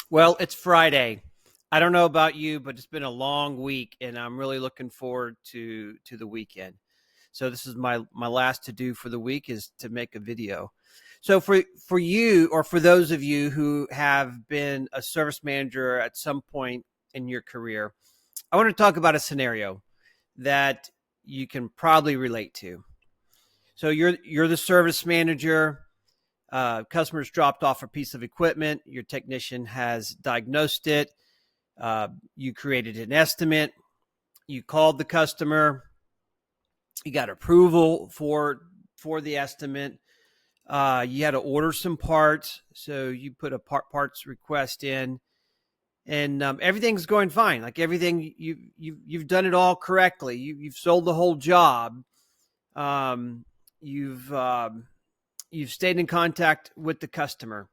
Well, it's Friday. I don't know about you, but it's been a long week, and I'm really looking forward to the weekend. So this is my last to do for the week is to make a video. So for you or for those of you who have been a service manager at some point in your career, I want to talk about a scenario that you can probably relate to. So you're the service manager. Customers dropped off a piece of equipment. Your technician has diagnosed it. You created an estimate. You called the customer. You got approval for the estimate. You had to order some parts, so you put a parts request in, and everything's going fine. Like everything, you've done it all correctly. You've sold the whole job. Um, you've you've stayed in contact with the customer,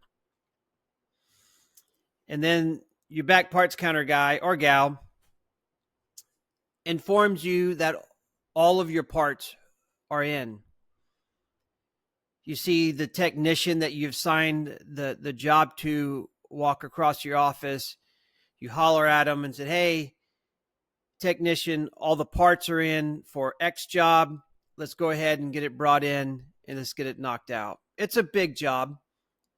and then your back parts counter guy or gal informs you that all of your parts are in. You see the technician that you've signed the job to walk across your office. You holler at him and say, "Hey, technician, all the parts are in for X job. Let's go ahead and get it brought in and let's get it knocked out." It's a big job.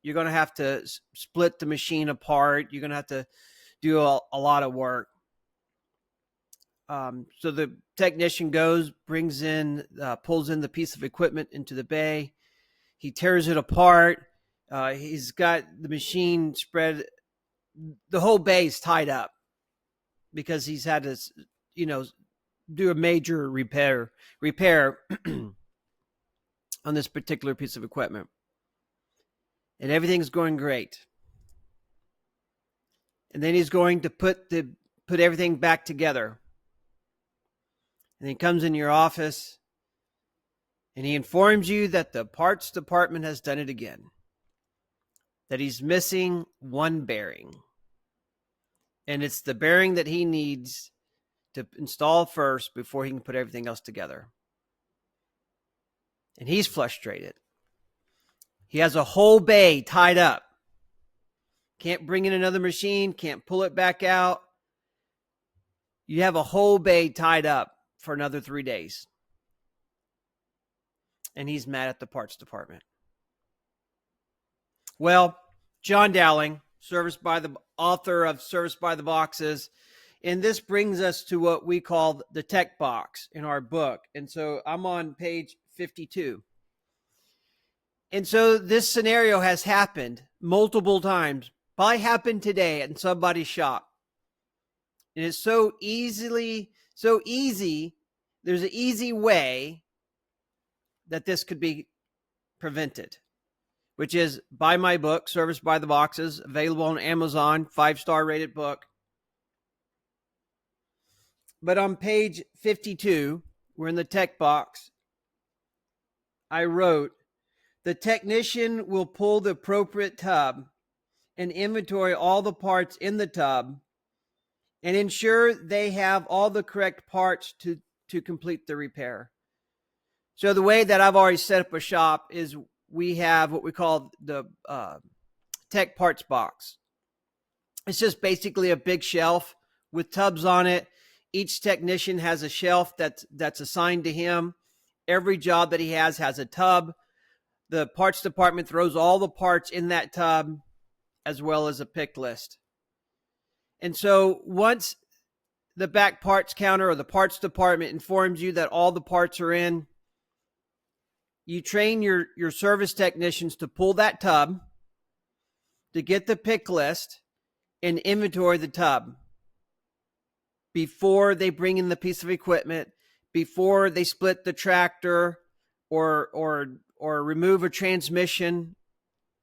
You're going to have to split the machine apart. You're going to have to do a lot of work. So the technician goes, pulls in the piece of equipment into the bay. He tears it apart. He's got the machine spread. The whole bay is tied up because he's had to, do a major repair on this particular piece of equipment. And everything's going great. And then he's going to put everything back together. And he comes in your office and he informs you that the parts department has done it again. That he's missing one bearing. And it's the bearing that he needs to install first before he can put everything else together. And he's frustrated. He has a whole bay tied up. Can't bring in another machine, can't pull it back out. You have a whole bay tied up for another 3 days. And he's mad at the parts department. Well, John Dowling, author of Service by the Boxes, and this brings us to what we call the tech box in our book. And so I'm on page 52. And so this scenario has happened multiple times. Probably happened today in somebody's shop. And it's so easy. There's an easy way that this could be prevented, which is buy my book, Service by the Boxes, available on Amazon, 5-star rated book. But on page 52, we're in the tech box, I wrote, the technician will pull the appropriate tub and inventory all the parts in the tub and ensure they have all the correct parts to complete the repair. So the way that I've already set up a shop is we have what we call the tech parts box. It's just basically a big shelf with tubs on it. Each technician has a shelf that's assigned to him. Every job that he has a tub. The parts department throws all the parts in that tub as well as a pick list. And so once the back parts counter or the parts department informs you that all the parts are in, you train your service technicians to pull that tub, to get the pick list, and inventory the tub before they bring in the piece of equipment, before they split the tractor or remove a transmission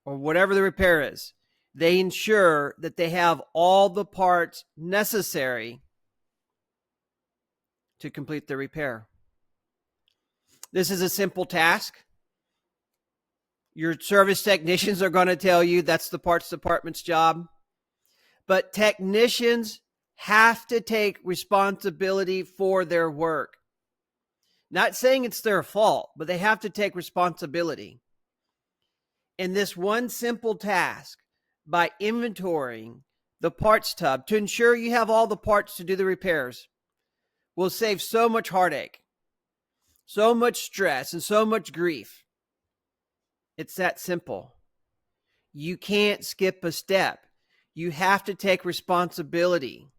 or whatever the repair is. They ensure that they have all the parts necessary to complete the repair. This is a simple task. Your service technicians are going to tell you that's the parts department's job. But technicians have to take responsibility for their work. Not saying it's their fault, but they have to take responsibility. And this one simple task, by inventorying the parts tub to ensure you have all the parts to do the repairs will save so much heartache, so much stress, and so much grief. It's that simple. You can't skip a step. You have to take responsibility.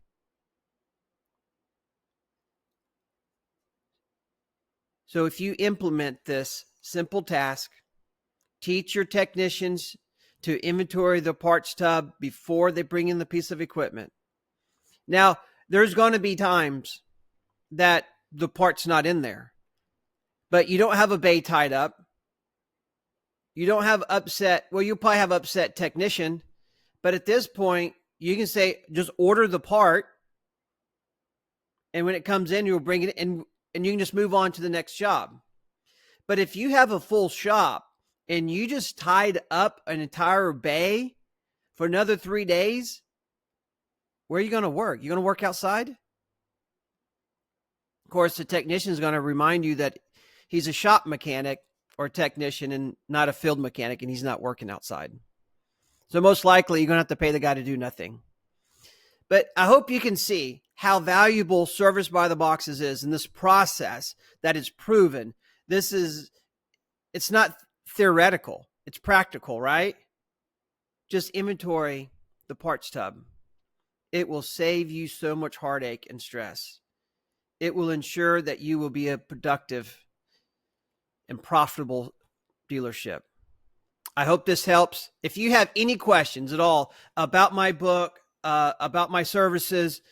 So if you implement this simple task, teach your technicians to inventory the parts tub before they bring in the piece of equipment. Now, there's going to be times that the part's not in there, but you don't have a bay tied up. You don't have upset. Well, you probably have upset technician, but at this point, you can say, just order the part. And when it comes in, you'll bring it in and you can just move on to the next job. But if you have a full shop and you just tied up an entire bay for another 3 days, where are you going to work? You're going to work outside? Of course, the technician is going to remind you that he's a shop mechanic or technician and not a field mechanic, and he's not working outside. So most likely you're going to have to pay the guy to do nothing. But I hope you can see how valuable Service by the Boxes is in this process that is proven. It's not theoretical. It's practical, right? Just inventory the parts tub. It will save you so much heartache and stress. It will ensure that you will be a productive and profitable dealership. I hope this helps. If you have any questions at all about my book, about my services,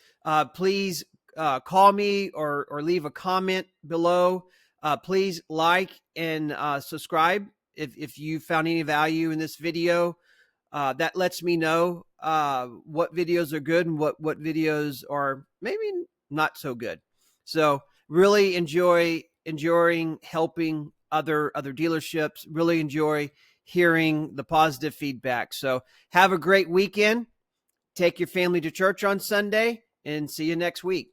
please call me or leave a comment below. Please like and subscribe if you found any value in this video. That lets me know what videos are good and what videos are maybe not so good. So really enjoying helping other dealerships. Really enjoy hearing the positive feedback. So have a great weekend. Take your family to church on Sunday and see you next week.